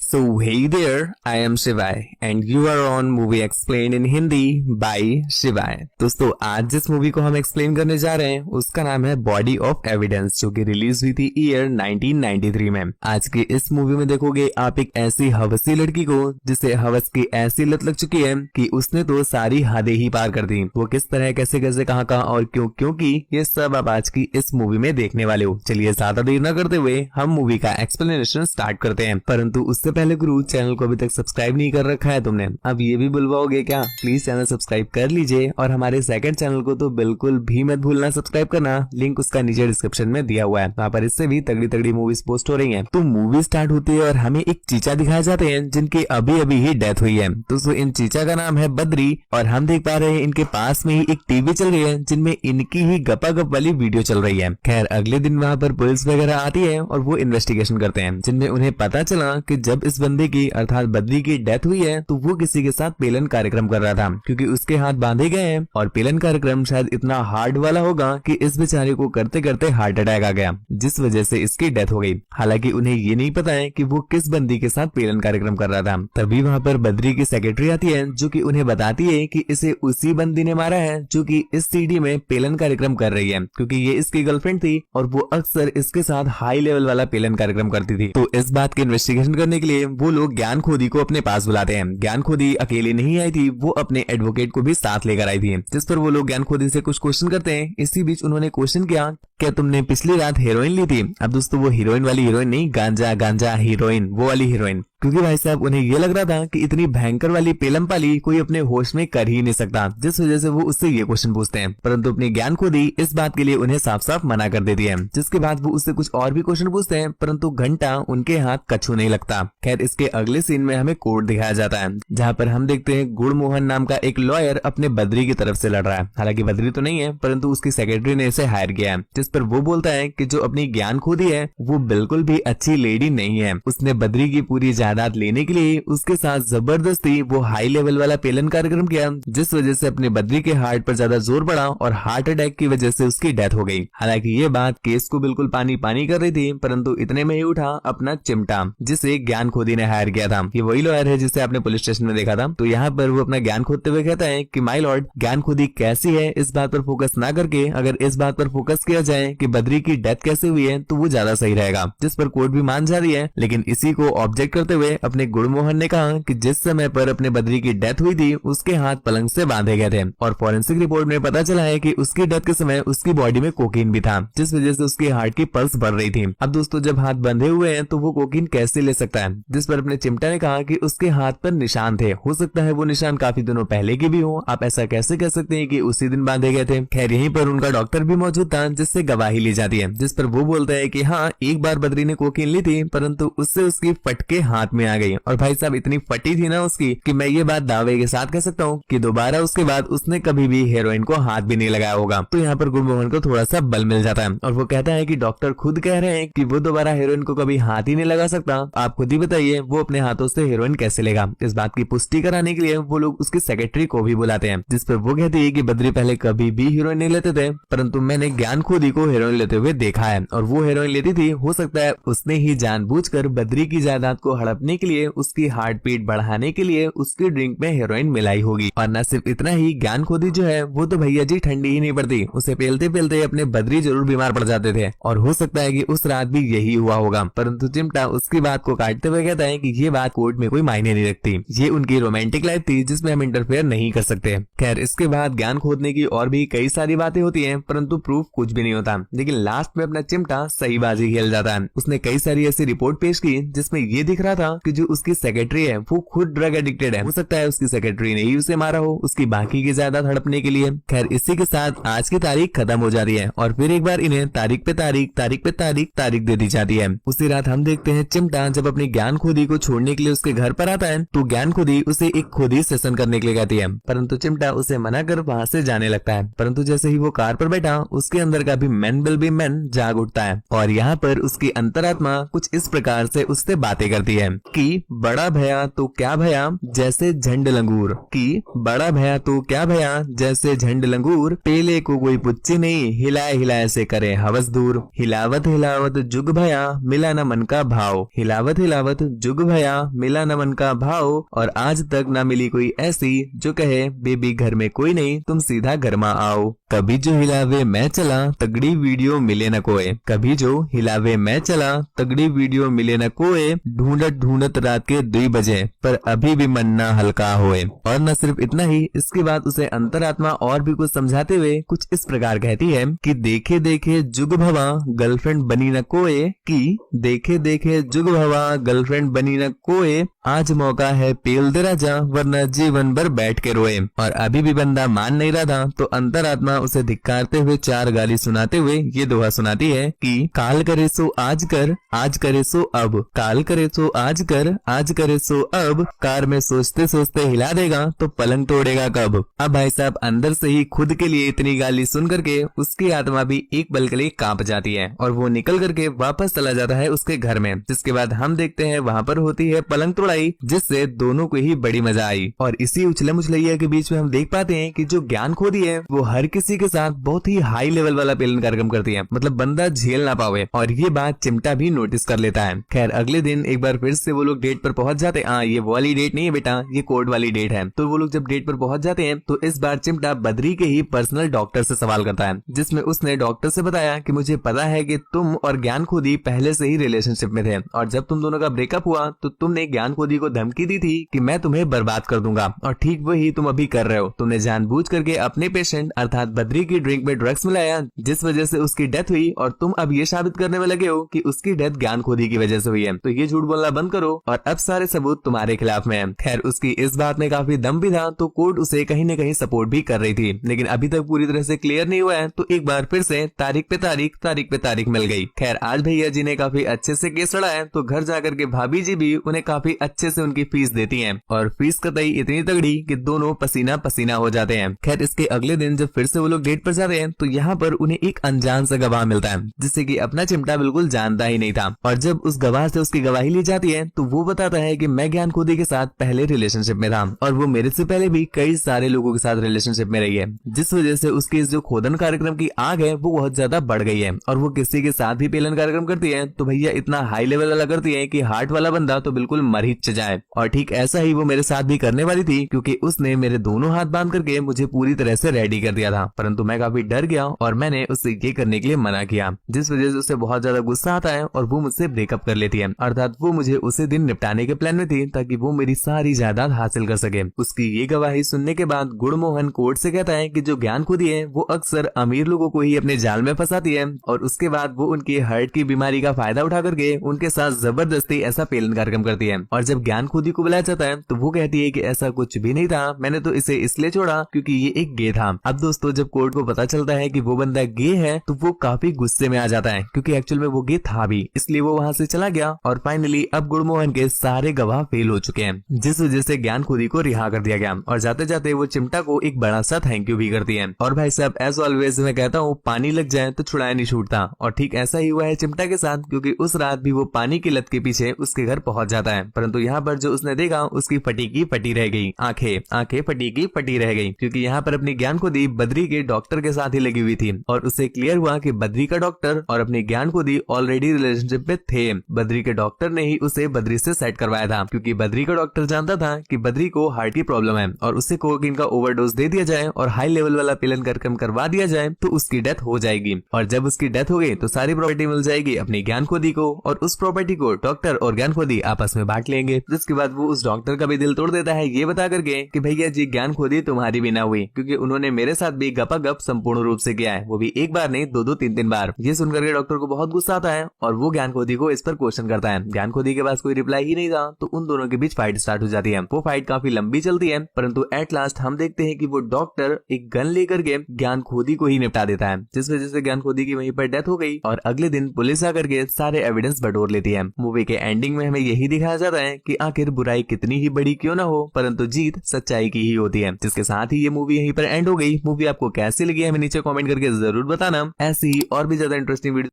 So hey there, I am Shivai and you are on Movie Explained in Hindi by Shivai। दोस्तों आज जिस movie को हम explain करने जा रहे हैं उसका नाम है बॉडी ऑफ एविडेंस, जो कि रिलीज हुई थी ईयर 1993 में। आज की इस मूवी में देखोगे आप एक ऐसी हवसी लड़की को जिसे हवस की ऐसी लत लग चुकी है कि उसने तो सारी हदें ही पार कर दी। वो किस तरह, कैसे कैसे, कहाँ कहाँ और क्यों क्योंकि ये सब आप आज की इस मूवी में देखने वाले हो। चलिए ज्यादा देर न करते हुए हम मूवी का एक्सप्लेनेशन स्टार्ट करते हैं। परंतु उससे पहले गुरु, चैनल को अभी तक सब्सक्राइब नहीं कर रखा है तुमने, अब ये भी बुलवाओगे क्या? प्लीज चैनल सब्सक्राइब कर लीजिए और हमारे सेकंड चैनल को तो बिल्कुल भी मत भूलना सब्सक्राइब करना। लिंक उसका नीचे डिस्क्रिप्शन में दिया हुआ है, वहाँ पर इससे भी तगड़ी तगड़ी मूवीज पोस्ट हो रही हैं। तो मूवी स्टार्ट होती है और हमें एक चीचा दिखाए जाते हैं जिनकी अभी अभी ही डेथ हुई है। तो इन चीचा का नाम है बद्री और हम देख पा रहे हैं इनके पास में ही एक टीवी चल रही है जिनमें इनकी ही गपागप वाली वीडियो चल रही है। खैर अगले दिन वहाँ पर पुलिस वगैरह आती है और वो इन्वेस्टिगेशन करते हैं, जिनमें उन्हें पता चला कि जब इस बंदे की अर्थात बद्री की डेथ हुई है तो वो किसी के साथ पेलन कार्यक्रम कर रहा था, क्योंकि उसके हाथ बांधे गए हैं और पेलन कार्यक्रम शायद इतना हार्ड वाला होगा कि इस बेचारे को करते करते हार्ट अटैक आ गया, जिस वजह से इसकी डेथ हो गई। हालांकि उन्हें ये नहीं पता है कि वो किस बंदी के साथ पेलन कार्यक्रम कर रहा था। तभी वहाँ पर बद्री की सेक्रेटरी आती है जो कि उन्हें बताती है कि इसे उसी बंदी ने मारा है जो कि इस सीडी में पेलन कार्यक्रम कर रही है, क्योंकि ये इसकी गर्लफ्रेंड थी और वो अक्सर इसके साथ हाई लेवल वाला पेलन कार्यक्रम करती थी। तो इस बात की इन्वेस्टिगेशन करने के लिए वो लोग ज्ञान खोदी को अपने पास बुलाते हैं। ज्ञान खोदी अकेले नहीं आई थी, वो अपने एडवोकेट को भी साथ लेकर आई थी, जिस पर वो लोग ज्ञान खोदी से कुछ क्वेश्चन करते हैं। इसी बीच उन्होंने क्वेश्चन किया, क्या तुमने पिछली रात हेरोइन ली थी? अब दोस्तों वो हीरोइन वाली हीरोइन नहीं, गांजा गांजा हीरोइन, वो वाली हीरोइन, क्योंकि भाई साहब उन्हें ये लग रहा था कि इतनी भयंकर वाली पेलम पाली कोई अपने होश में कर ही नहीं सकता, जिस वजह से वो उससे ये क्वेश्चन पूछते हैं। परंतु अपनी ज्ञान खोदी इस बात के लिए उन्हें साफ साफ मना कर देती है, जिसके बाद वो उससे कुछ और भी क्वेश्चन पूछते हैं, परंतु घंटा उनके हाथ कछू नहीं लगता। खैर इसके अगले सीन में हमें कोर्ट दिखाया जाता है, जहाँ पर हम देखते हैं गुड़मोहन नाम का एक लॉयर अपने बद्री की तरफ से लड़ रहा है। हालांकि बद्री तो नहीं है, परंतु उसकी सेक्रेटरी ने इसे हायर किया है, जिस पर वो बोलता है कि जो अपनी ज्ञान खोदी है वो बिल्कुल भी अच्छी लेडी नहीं है। उसने बद्री की पूरी जायदाद लेने के लिए उसके साथ जबरदस्ती वो हाई लेवल वाला पेलन कार्यक्रम किया, जिस वजह से अपने बद्री के हार्ट पर ज्यादा जोर पड़ा और हार्ट अटैक की वजह से उसकी डेथ हो गई। हालांकि ये बात केस को बिल्कुल पानी पानी कर रही थी, परंतु इतने में ही उठा अपना चिमटा, जिसे ज्ञान खोदी ने हायर किया था। ये वही लॉयर है जिसे आपने पुलिस स्टेशन में देखा था। तो यहाँ पर वो अपना ज्ञान खोदते हुए कहता है कि माय लॉर्ड, ज्ञान खोदी कैसी है इस बात पर फोकस ना करके अगर इस बात पर फोकस किया जाए कि बद्री की डेथ कैसे हुई है तो वो ज्यादा सही रहेगा। जिस पर कोर्ट भी मान जा रही है, लेकिन इसी को ऑब्जेक्ट करते हुए अपने गुड़मोहन ने कहा कि जिस समय पर अपने बद्री की डेथ हुई थी उसके हाथ पलंग से बांधे गए थे और फॉरेंसिक रिपोर्ट में पता चला है कि उसकी डेथ के समय उसकी बॉडी में कोकीन भी था, जिस वजह से उसके हार्ट की पल्स बढ़ रही थी। अब दोस्तों जब हाथ बंधे हुए हैं तो वो कोकीन कैसे ले सकता है? जिस पर अपने चिमटा ने कहा कि उसके हाथ पर निशान थे, हो सकता है वो निशान काफी दिनों पहले के भी हो, आप ऐसा कैसे कह सकते हैं कि उसी दिन बांधे गए थे? खैर यहीं पर उनका डॉक्टर भी मौजूद था जिससे गवाही ली जाती है, जिस पर वो बोलता है कि हाँ एक बार बद्री ने कोकीन ली थी, परंतु उससे उसकी फटके हाथ में आ गई और भाई साहब इतनी फटी थी ना उसकी कि मैं ये बात दावे के साथ कह सकता हूँ कि दोबारा उसके बाद उसने कभी भी हेरोइन को हाथ भी नहीं लगाया होगा। तो यहाँ पर गुड़मोहन को थोड़ा सा बल मिल जाता है और वो कहता है कि डॉक्टर खुद कह रहे हैं कि वो दोबारा हेरोइन को कभी हाथ ही नहीं लगा सकता, आप खुद ही बताइए वो अपने हाथों से हेरोइन कैसे लेगा? इस बात की पुष्टि कराने के लिए वो लोग उसकी सेक्रेटरी को भी बुलाते हैं, जिस पर वो कहती है कि बद्री पहले कभी भी हीरोइन नहीं लेते थे, परंतु मैंने ज्ञान खोदी को हेरोइन लेते हुए देखा है और वो हेरोइन लेती थी, हो सकता है उसने ही जानबूझकर बद्री की जायदाद को हड़पने के लिए, उसकी हार्ट बीट बढ़ाने के लिए उसकी ड्रिंक में हेरोइन मिलाई होगी। और न सिर्फ इतना ही, ज्ञान खोदी जो है वो तो भैया जी ठंडी ही नहीं पड़ती, उसे पेलते पेलते अपने बद्री जरूर बीमार पड़ जाते थे और हो सकता है कि उस रात भी यही हुआ होगा। परंतु चिमटा उसकी बात को काटते हुए कहता है कि ये बात कोर्ट में कोई मायने नहीं रखती, ये उनकी रोमांटिक लाइफ थी जिसमें हम इंटरफेयर नहीं कर सकते। खैर इसके बाद ज्ञान खोदने की और भी कई सारी बातें होती है, परंतु प्रूफ कुछ भी नहीं होता। लेकिन लास्ट में अपना चिमटा सही बाजी खेल जाता है। उसने कई सारी ऐसी रिपोर्ट पेश की जिसमें ये दिख रहा था कि जो उसकी सेक्रेटरी है वो खुद ड्रग एडिक्टेड है, हो सकता है उसकी सेक्रेटरी ने ही उसे मारा हो उसकी बाकी की जायदाद हड़पने के लिए। खैर इसी के साथ आज की तारीख खत्म हो जाती है और फिर एक बार इन्हें तारीख पे तारीख दे दी जाती है। उसी रात हम देखते हैं चिमटा जब अपनी ज्ञान खोदी को छोड़ने के लिए उसके घर पर आता है तो ज्ञान खोदी उसे एक खोदी सेशन करने के लिए कहती है, परंतु चिमटा उसे मना कर वहाँ से जाने लगता है। परंतु जैसे ही वो कार पर बैठा उसके अंदर का भी भी मैन विल बी मैन जाग उठता है और यहाँ पर उसकी अंतरात्मा कुछ इस प्रकार से उससे बातें करती है कि बड़ा भैया तो क्या भैया जैसे झंड लंगूर, कि बड़ा भैया तो क्या भैया जैसे झंड लंगूर, पेले को कोई पुच्ची नहीं, हिलाए हिलाए से करे हवस दूर, हिलावत हिलावत जुग भैया मिला न मन का भाव, हिलावत हिलावत जुग भैया मिला न मन का भाव, और आज तक न मिली कोई ऐसी जो कहे बेबी घर में कोई नहीं तुम सीधा घर में आओ, कभी जो हिलावे मैं चला तगड़ी वीडियो मिले न कोई, कभी जो हिलावे मैं चला तगड़ी वीडियो मिले न कोई, ढूंढत ढूंढत रात के 2 बजे पर अभी भी मन ना हल्का होए। और न सिर्फ इतना ही, इसके बाद उसे अंतरात्मा और भी कुछ समझाते हुए कुछ इस प्रकार कहती है कि देखे देखे जुग भवा गर्लफ्रेंड बनी न कोई, कि देखे देखे जुग भवा गर्लफ्रेंड बनी न कोई, आज मौका है पेल दे राजा वरना जीवन भर बैठ के रोए। और अभी भी बंदा मान नहीं रहा था तो अंतरात्मा उसे धिक्कारते हुए 4 गाली सुनाते हुए ये दोहा सुनाती है कि काल करे सो आज कर, आज करे सो अब, काल करे सो आज कर, आज करे सो अब, कार में सोचते सोचते हिला देगा तो पलंग तोड़ेगा कब। अब भाई साहब अंदर से ही खुद के लिए इतनी गाली सुन करके उसकी आत्मा भी एक पल के लिए कांप जाती है और वो निकल करके वापस चला जाता है उसके घर में। जिसके बाद हम देखते हैं वहाँ पर होती है पलंग तोड़ाई, जिससे दोनों को ही बड़ी मजा आई। और इसी उछले मुछलैया के बीच में हम देख पाते हैं कि जो ज्ञान खोदी है वो हर किसी के साथ बहुत ही हाई लेवल वाला पेलन कार्यक्रम करती है, मतलब बंदा झेल ना पावे। और ये बात चिमटा भी नोटिस कर लेता है। खैर अगले दिन एक बार फिर से वो लोग डेट पर पहुंच जाते हैं। ये वो वाली डेट नहीं है बेटा, ये कोर्ट वाली डेट है। तो वो लोग जब डेट पर पहुंच जाते हैं तो इस बार चिमटा बद्री के ही पर्सनल डॉक्टर से सवाल करता है, जिसमें उसने डॉक्टर से बताया कि मुझे पता है कि तुम और ज्ञान खोदी पहले से ही रिलेशनशिप में थे और जब तुम दोनों का ब्रेकअप हुआ तो तुमने ज्ञान खोदी को धमकी दी थी कि मैं तुम्हें बर्बाद कर दूंगा, और ठीक वही तुम अभी कर रहे हो। तुमने जानबूझ करके अपने पेशेंट अर्थात बद्री की ड्रिंक में ड्रग्स मिलाया, जिस वजह से उसकी डेथ हुई, और तुम अब ये साबित करने में लगे हो कि उसकी डेथ ज्ञान खोदी की वजह से हुई है। तो ये झूठ बोलना बंद करो और अब सारे सबूत तुम्हारे खिलाफ में है। खैर उसकी इस बात में काफी दम भी था तो कोर्ट उसे कहीं न कहीं सपोर्ट भी कर रही थी, लेकिन अभी तक पूरी तरह से क्लियर नहीं हुआ है। तो एक बार फिर से तारीख पे तारीख मिल गई। खैर आज भैया जी ने काफी अच्छे से केस लड़ा है तो घर जाकर के भाभी जी भी उन्हें काफी अच्छे से उनकी फीस देती हैं, और फीस कतई इतनी तगड़ी कि दोनों पसीना पसीना हो जाते हैं। खैर इसके अगले दिन जब फिर से वो लोग डेट पर जाते हैं तो यहाँ पर उन्हें एक अनजान सा गवाह मिलता है, जिससे कि अपना चिमटा बिल्कुल जानता ही नहीं था। और जब उस गवाह से उसकी गवाही ली जाती है तो वो बताता है कि मैं ज्ञान खोदी के साथ पहले रिलेशनशिप में था और वो मेरे से पहले भी कई सारे लोगों के साथ रिलेशनशिप में रही है, जिस वजह से उसकी जो खोदन कार्यक्रम की आग है वो बहुत ज्यादा बढ़ गई है। और वो किसी के साथ भी पेलन कार्यक्रम करती है तो भैया इतना हाई लेवल वाला करती है कि हार्ट वाला बंदा तो बिल्कुल मर ही जाए। और ठीक ऐसा ही वो मेरे साथ भी करने वाली थी, क्योंकि उसने मेरे दोनों हाथ बांध करके मुझे पूरी तरह से रेडी कर दिया था, परंतु मैं काफी डर गया और मैंने उससे ये करने के लिए मना किया, जिस वजह से उसे बहुत ज्यादा गुस्सा आता है और वो मुझसे ब्रेकअप कर लेती है। अर्थात वो मुझे उसी दिन निपटाने के प्लान में थी ताकि वो मेरी सारी जायदाद हासिल कर सके। उसकी ये गवाही सुनने के बाद गुड़मोहन कोर्ट से कहता है कि जो ज्ञान खोदी है वो अक्सर अमीर लोगों को ही अपने जाल में फंसाती है और उसके बाद वो उनकी हार्ट की बीमारी का फायदा उठा करके उनके साथ जबरदस्ती ऐसा पेलन कार्यक्रम करती है। और जब ज्ञान खोदी को बुलाया जाता है तो वो कहती है कि ऐसा कुछ भी नहीं था, मैंने तो इसे इसलिए छोड़ा क्योंकि ये एक गे था। अब दोस्तों जब कोर्ट को पता चलता है कि वो बंदा गे है तो वो काफी गुस्से में आ जाता है, क्योंकि एक्चुअल में वो गे था भी, इसलिए वो वहाँ से चला गया। और फाइनली अब गुड़मोहन के सारे गवाह फेल हो चुके हैं, जिस वजह से ज्ञान खोदी को रिहा कर दिया गया। और जाते जाते वो चिमटा को एक बड़ा सा थैंक यू भी करती है। और भाई साहब एज ऑलवेज मैं कहता हूँ पानी लग जाए तो छुड़ाया नहीं छूटता, और ठीक ऐसा ही हुआ है चिमटा के साथ, क्योंकि उस रात भी वो पानी की लत के पीछे उसके घर पहुंच जाता है। परंतु यहाँ पर जो उसने देखा उसकी फटी की फटी रह गई, आंखें फटी की फटी रह गई, क्योंकि यहाँ पर अपनी ज्ञान खोदी बद्री के डॉक्टर के साथ ही लगी हुई थी। और उसे क्लियर हुआ कि बद्री का डॉक्टर और अपनी ज्ञान खोदी ऑलरेडी रिलेशनशिप में थे। बद्री के डॉक्टर ने ही उसे बद्री से सेट करवाया था, क्योंकि बद्री का डॉक्टर जानता था कि बद्री को हार्ट की प्रॉब्लम है और उसे कोकीन का ओवरडोज दे दिया जाए और हाई लेवल वाला पेलन कार्यक्रम करवा दिया जाए तो उसकी डेथ हो जाएगी। और जब उसकी डेथ हो गई तो सारी प्रॉपर्टी मिल जाएगी अपनी ज्ञान खोदी को, और उस प्रॉपर्टी को डॉक्टर और ज्ञान खोदी आपस में बांट लेंगे। जिसके बाद वो उस डॉक्टर का भी दिल तोड़ देता है ये बता करके कि भैया जी ज्ञान खोदी तुम्हारी भी ना हुई, क्योंकि उन्होंने मेरे साथ भी गपागप संपूर्ण रूप से किया है, वो भी एक बार नहीं 2-2 3-3 बार। ये सुनकर के डॉक्टर को बहुत गुस्सा आता है और वो ज्ञान खोदी को इस पर क्वेश्चन करता है। ज्ञान खोदी के पास कोई रिप्लाई ही नहीं था तो उन दोनों के बीच फाइट स्टार्ट हो जाती है। वो फाइट काफी लंबी चलती है, परंतु एट लास्ट हम देखते हैं कि वो डॉक्टर एक गन लेकर के ज्ञान खोदी को ही निपटा देता है, जिस वजह से ज्ञान खोदी की वहीं पर डेथ हो गई। और अगले दिन पुलिस आकर के सारे एविडेंस बटोर लेती है। मूवी के एंडिंग में हमें यही दिखाया जाता है कि आखिर बुराई कितनी ही बड़ी क्यों ना हो, परंतु जीत सच्चाई की ही होती है। जिसके साथ ही ये मूवी यहीं पर एंड हो गई। मूवी आपको कैसी लगी हमें नीचे कमेंट करके जरूर बताएं। बताना। ऐसी ही और भी ज्यादा इंटरेस्टिंग वीडियो